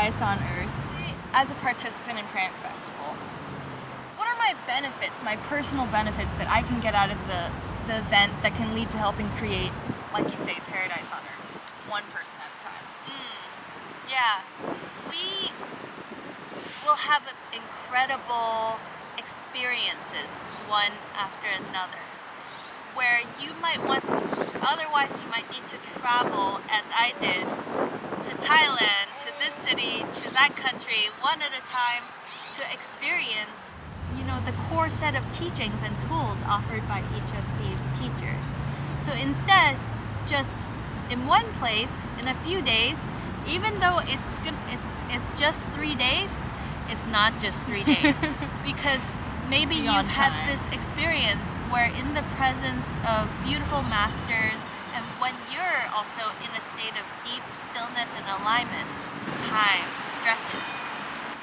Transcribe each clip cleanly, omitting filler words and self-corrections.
Paradise on Earth as a participant in Pranic Festival. What are my benefits, my personal benefits that I can get out of the event that can lead to helping create, like you say, Paradise on Earth, one person at a time? Yeah, we will have incredible experiences one after another, where you might otherwise you might need to travel, as I did, to Thailand, to this city, to that country, one at a time, to experience, the core set of teachings and tools offered by each of these teachers. So instead, just in one place, in a few days, even though it's just 3 days, it's not just 3 days, because maybe you've had this experience where in the presence of beautiful masters, and when you're also in a state of deep stillness and alignment, time stretches.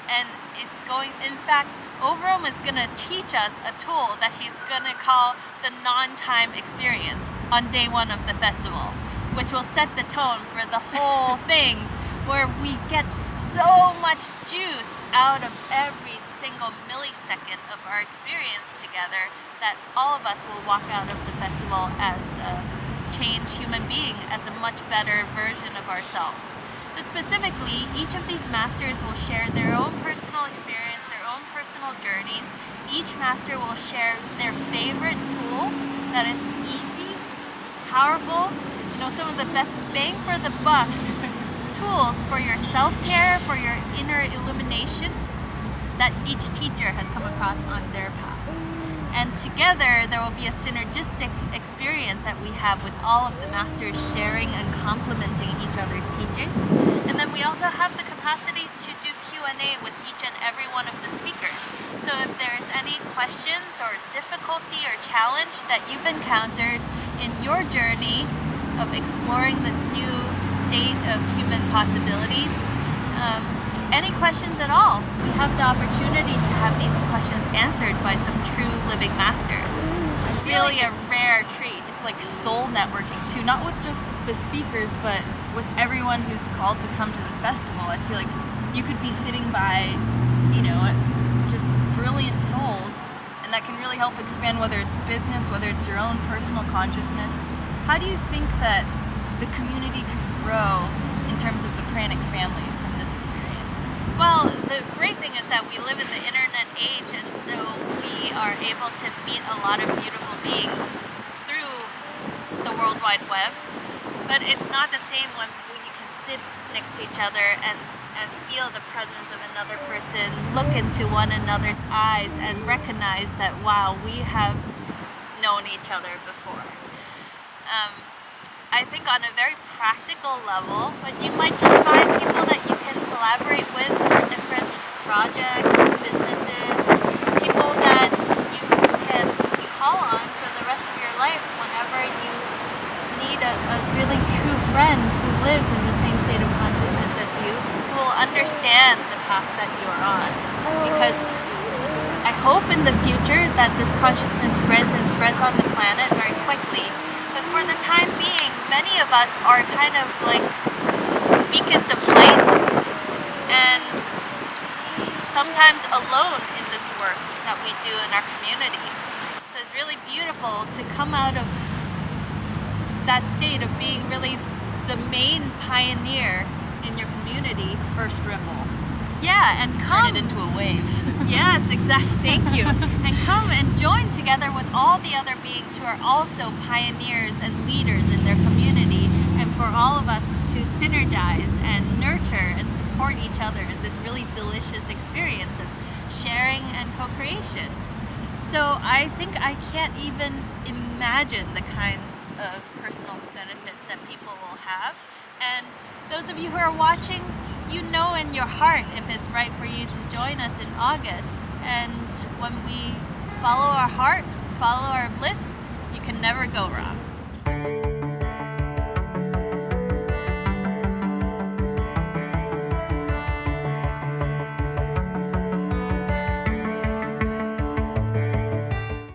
And in fact, Obram is going to teach us a tool that he's going to call the non-time experience on day 1 of the festival, which will set the tone for the whole thing, where we get so much juice out of every single millisecond of our experience together that all of us will walk out of the festival as a changed human being, as a much better version of ourselves. But specifically, each of these masters will share their own personal experience, their own personal journeys. Each master will share their favorite tool that is easy, powerful, some of the best bang for the buck tools for your self-care, for your inner illumination that each teacher has come across on their path. And together there will be a synergistic experience that we have with all of the masters sharing and complementing each other's teachings. And then we also have the capacity to do Q&A with each and every one of the speakers. So if there's any questions or difficulty or challenge that you've encountered in your journey of exploring this new state of human possibilities, any questions at all, we have the opportunity to have these questions answered by some true living masters. It's really a rare treat. It's like soul networking too, not with just the speakers, but with everyone who's called to come to the festival. I feel like you could be sitting by, just brilliant souls, and that can really help expand whether it's business, whether it's your own personal consciousness. How do you think that the community could grow in terms of the Pranic family from this experience? Well, the great thing is that we live in the internet age, and so we are able to meet a lot of beautiful beings through the World Wide Web. But it's not the same when you can sit next to each other and feel the presence of another person, look into one another's eyes, and recognize that, wow, we have known each other before. I think on a very practical level, but you might just find people that you can collaborate with for different projects, businesses, people that you can call on for the rest of your life whenever you need a really true friend who lives in the same state of consciousness as you, who will understand the path that you are on. Because I hope in the future that this consciousness spreads on the planet very quickly. But for the time being, many of us are kind of like beacons of light, and sometimes alone in this work that we do in our communities. So it's really beautiful to come out of that state of being really the main pioneer in your community. The first ripple. Yeah, and turn it into a wave. Yes, exactly. Thank you. And come and join together with all the other beings who are also pioneers and leaders in their community, and for all of us to synergize and nurture and support each other in this really delicious experience of sharing and co-creation. So I think I can't even imagine the kinds of personal benefits that people will have. And those of you who are watching, you know in your heart if it's right for you to join us in August. And when we follow our heart, follow our bliss, you can never go wrong.